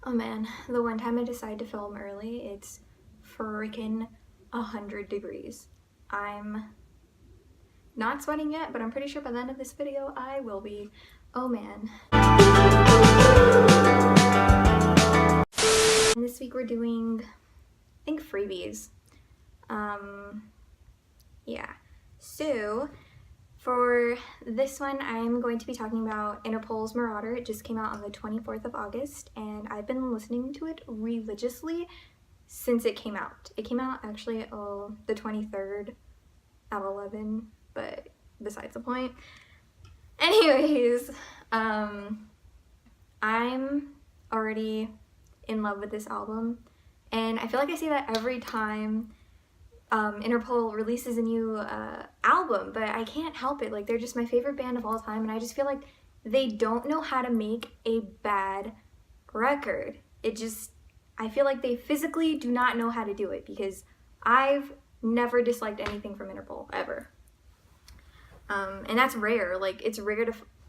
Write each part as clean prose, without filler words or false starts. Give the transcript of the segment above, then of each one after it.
Oh man, the one time I decided to film early, it's freaking 100 degrees. I'm not sweating yet, but I'm pretty sure by the end of this video I will be. Oh man. And this week we're doing, I think, freebies. Yeah. So, for this one, I'm going to be talking about Interpol's Marauder. It just came out on the 24th of August, and I've been listening to it religiously since it came out. It came out actually the 23rd at 11, but besides the point. Anyways, I'm already in love with this album, and I feel like I say that every time Interpol releases a new album, but I can't help it. Like, they're just my favorite band of all time, and I just feel like they don't know how to make a bad record. I feel like they physically do not know how to do it, because I've never disliked anything from Interpol, ever. And that's rare. Like, it's rare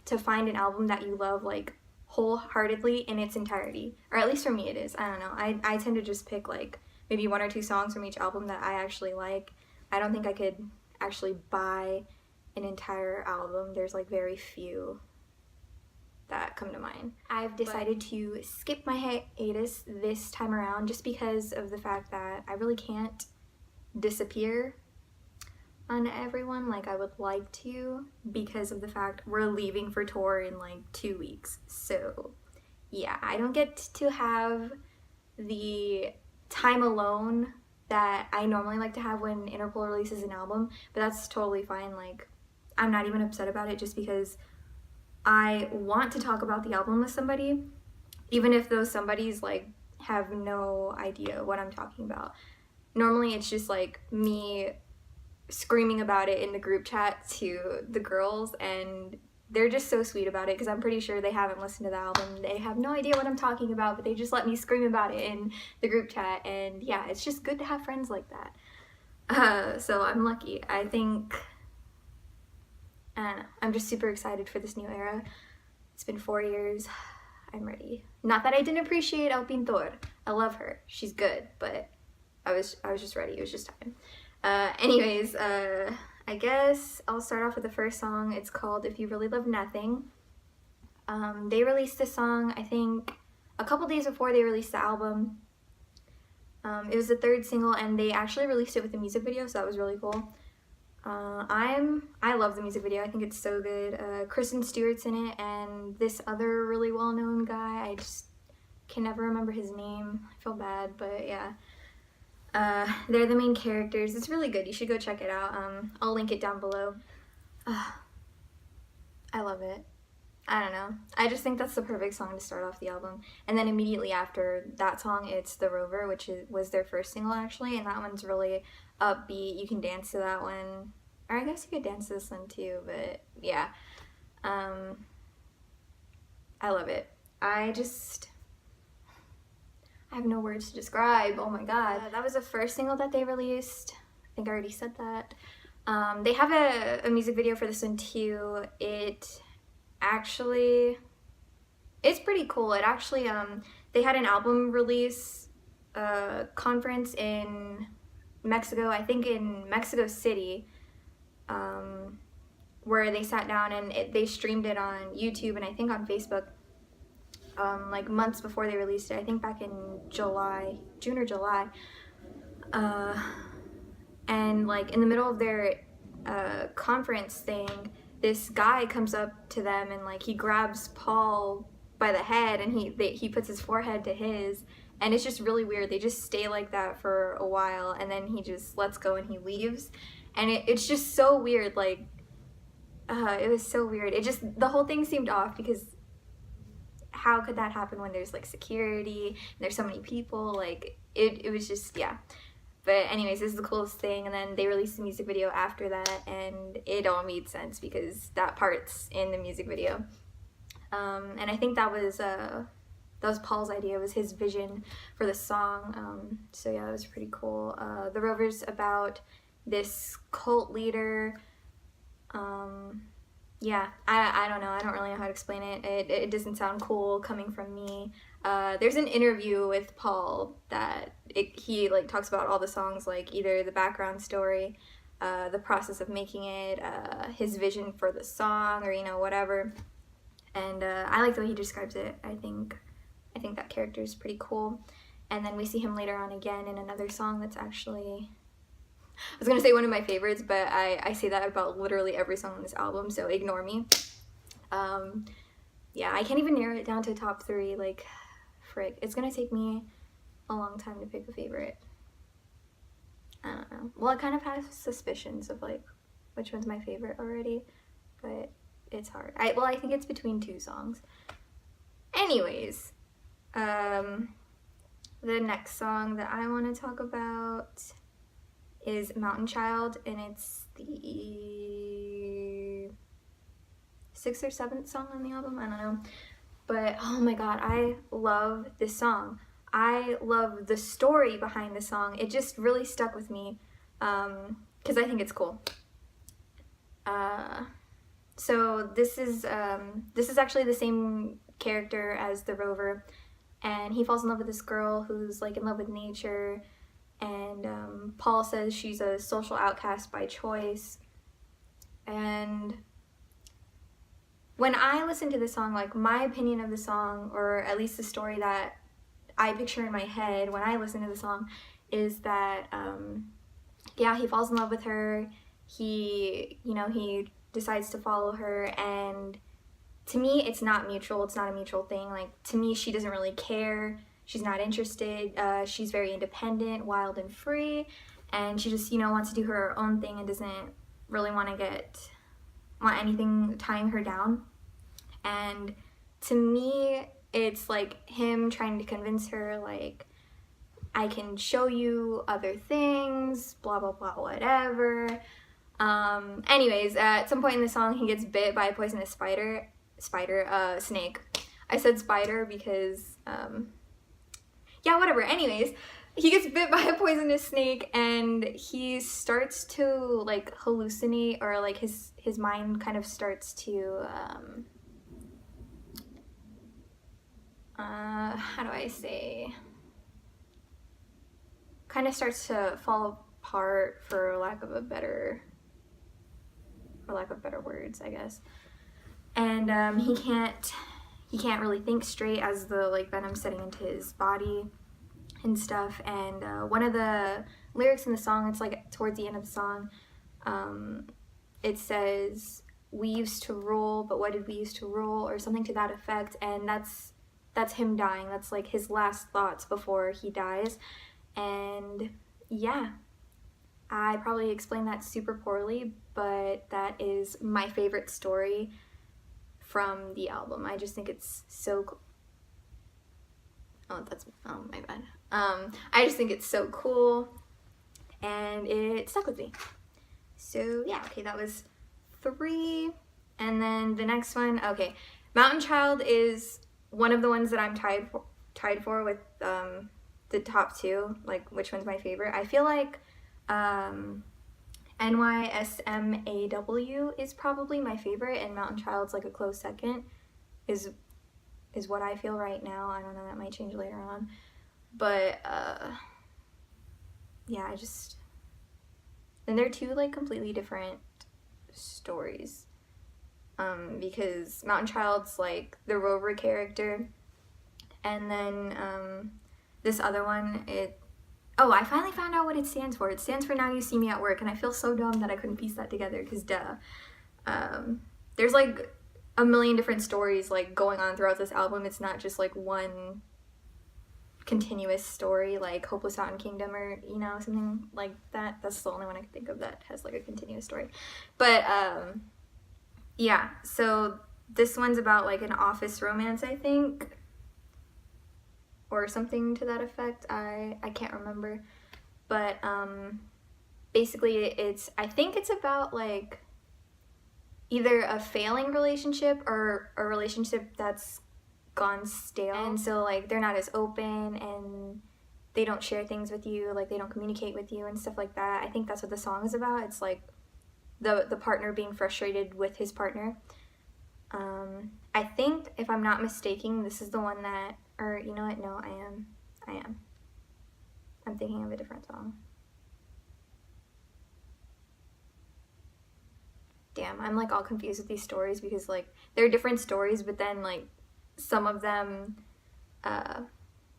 to find an album that you love, like, wholeheartedly in its entirety. Or at least for me it is. I don't know. I tend to just pick, like, maybe 1 or 2 songs from each album that I actually like. I don't think I could actually buy an entire album. There's, like, very few that come to mind. I've decided to skip my hiatus this time around just because of the fact that I really can't disappear on everyone like I would like to, because of the fact we're leaving for tour in like 2 weeks. So yeah, I don't get to have the time alone that I normally like to have when Interpol releases an album, but that's totally fine. Like, I'm not even upset about it, just because I want to talk about the album with somebody, even if those somebodies like have no idea what I'm talking about. Normally it's just like me screaming about it in the group chat to the girls, and they're just so sweet about it, because I'm pretty sure they haven't listened to the album. They have no idea what I'm talking about, but they just let me scream about it in the group chat. And yeah, it's just good to have friends like that. So I'm lucky. I think, I don't know, I'm just super excited for this new era. It's been 4 years. I'm ready. Not that I didn't appreciate El Pintor. I love her. She's good, but I was just ready. It was just time. Anyways, I guess I'll start off with the first song. It's called If You Really Love Nothing. They released this song, I think, a couple days before they released the album. It was the 3rd single, and they actually released it with a music video, so that was really cool. I love the music video. I think it's so good. Kristen Stewart's in it, and this other really well-known guy. I just can never remember his name. I feel bad, but yeah. They're the main characters. It's really good. You should go check it out. I'll link it down below. I love it. I don't know. I just think that's the perfect song to start off the album. And then immediately after that song, it's The Rover, which was their first single, actually. And that one's really upbeat. You can dance to that one. Or I guess you could dance to this one too, but yeah. I love it. I have no words to describe. Oh my god. That was the first single that they released. I think I already said that. They have a music video for this one too. It's pretty cool. It actually, they had an album release conference in Mexico, I think in Mexico City, where they sat down and they streamed it on YouTube and I think on Facebook. Like months before they released it, I think back in June or July. And like in the middle of their conference thing, this guy comes up to them and like he grabs Paul by the head and he puts his forehead to his, and it's just really weird. They just stay like that for a while, and then he just lets go and he leaves, and it's just so weird. Like it was so weird. The whole thing seemed off, because how could that happen when there's like security and there's so many people? Like it was just, yeah. But anyways, this is the coolest thing. And then they released the music video after that, and it all made sense because that part's in the music video. And I think that was Paul's idea, was his vision for the song. So yeah, that was pretty cool. The Rover's about this cult leader yeah, I don't know. I don't really know how to explain it. It doesn't sound cool coming from me. There's an interview with Paul that he like talks about all the songs, like either the background story, the process of making it, his vision for the song, or you know, whatever. And I like the way he describes it. I think that character is pretty cool. And then we see him later on again in another song that's actually, I was gonna say one of my favorites, but I say that about literally every song on this album, so ignore me. Yeah, I can't even narrow it down to top 3, like, frick. It's gonna take me a long time to pick a favorite. I don't know. Well, I kind of have suspicions of, like, which one's my favorite already, but it's hard. I think it's between 2 songs. Anyways, the next song that I want to talk about is Mountain Child, and it's the 6th or 7th song on the album, I don't know. But oh my god, I love this song. I love the story behind the song. It just really stuck with me because I think it's cool. So this is actually the same character as the Rover, and he falls in love with this girl who's like in love with nature, and Paul says she's a social outcast by choice. And when I listen to the song, like my opinion of the song, or at least the story that I picture in my head when I listen to the song, is that yeah, he falls in love with her, he decides to follow her, and to me it's not mutual. It's not a mutual thing. Like, to me, she doesn't really care, she's not interested, she's very independent, wild and free, and she just wants to do her own thing and doesn't really want anything tying her down. And to me, it's like him trying to convince her, like, I can show you other things, blah blah blah, whatever. Anyways, at some point in the song, he gets bit by a poisonous snake. I said spider because yeah, whatever. Anyways, he gets bit by a poisonous snake, and he starts to like hallucinate, or like his mind kind of starts to how do I say, kind of starts to fall apart, for lack of better words, I guess. And he can't really think straight as the like venom's setting into his body and stuff. And one of the lyrics in the song, it's like towards the end of the song, it says, "We used to rule, but what did we used to rule?" or something to that effect. And that's him dying. That's like his last thoughts before he dies. And yeah, I probably explained that super poorly, but that is my favorite story from the album. I just think it's so cool. Oh, my bad. I just think it's so cool, and it stuck with me. So yeah, okay, that was 3. And then the next one, okay, Mountain Child is one of the ones that I'm tied for with the top 2, like which one's my favorite. I feel like NYSMAW is probably my favorite, and Mountain Child's like a close second, is what I feel right now. I don't know, that might change later on. But yeah, and they're 2 like completely different stories. Because Mountain Child's like the Rover character, and then this other one, I finally found out what it stands for. It stands for Now You See Me at Work, and I feel so dumb that I couldn't piece that together, because duh. There's like a million different stories like going on throughout this album. It's not just like one continuous story like Hopeless Mountain Kingdom, or something like that. That's the only one I can think of that has like a continuous story. But yeah, so this one's about like an office romance, I think, or something to that effect. I can't remember, but basically I think it's about like either a failing relationship or a relationship that's gone stale, and so like they're not as open, and they don't share things with you, like they don't communicate with you and stuff like that. I think that's what the song is about. It's like the partner being frustrated with his partner. I think, if I'm not mistaken, this is the one that, or you know what, no, I am. I'm thinking of a different song. Damn, I'm like all confused with these stories because like they're different stories, but then like some of them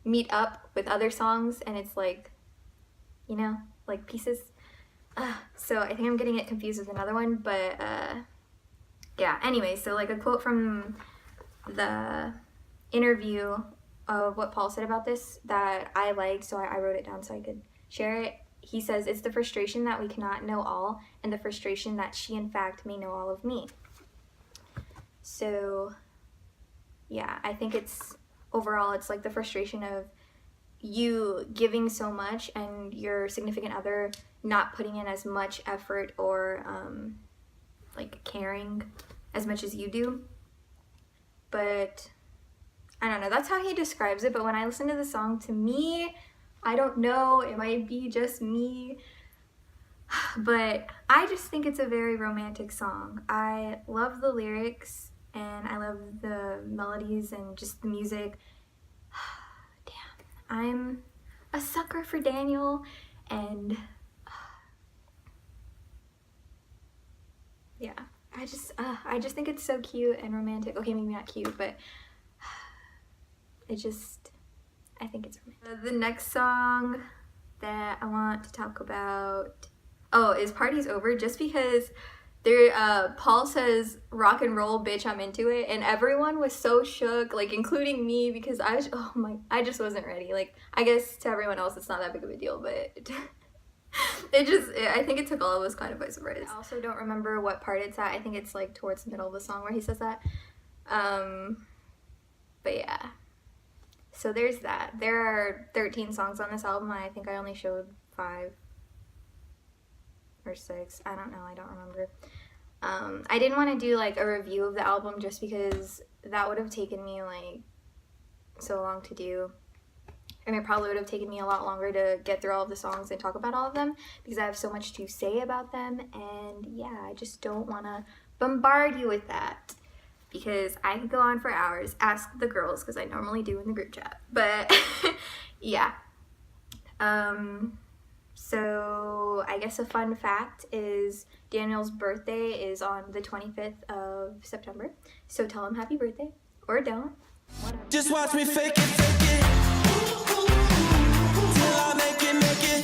meet up with other songs and it's like, you know, like pieces. So I think I'm getting it confused with another one, but yeah, anyway, so like a quote from the interview of what Paul said about this that I liked, so I wrote it down so I could share it. He says, "It's the frustration that we cannot know all, and the frustration that she in fact may know all of me." So yeah, I think it's overall it's like the frustration of you giving so much and your significant other not putting in as much effort or like caring as much as you do. But I don't know, that's how he describes it. But when I listen to the song, to me, I don't know, it might be just me, but I just think it's a very romantic song. I love the lyrics and I love the melodies and just the music. Damn, I'm a sucker for Daniel, and yeah, I just think it's so cute and romantic. Okay, maybe not cute, but I think it's romantic. The next song that I want to talk about, is Party's Over, just because there, Paul says, "Rock and roll, bitch, I'm into it," and everyone was so shook, like including me, because I just wasn't ready. Like, I guess to everyone else it's not that big of a deal, but I think it took all of us kind of by surprise. I also don't remember what part it's at. I think it's like towards the middle of the song where he says that. But yeah. So there's that. There are 13 songs on this album, and I think I only showed 5 or 6. I don't know. I don't remember. I didn't want to do like a review of the album just because that would have taken me like so long to do. And it probably would have taken me a lot longer to get through all of the songs and talk about all of them because I have so much to say about them. And yeah, I just don't want to bombard you with that, because I could go on for hours. Ask the girls, because I normally do in the group chat. But yeah. So I guess a fun fact is Daniel's birthday is on the 25th of September. So tell him happy birthday, or don't. Whatever. Just watch me fake it, till I make it.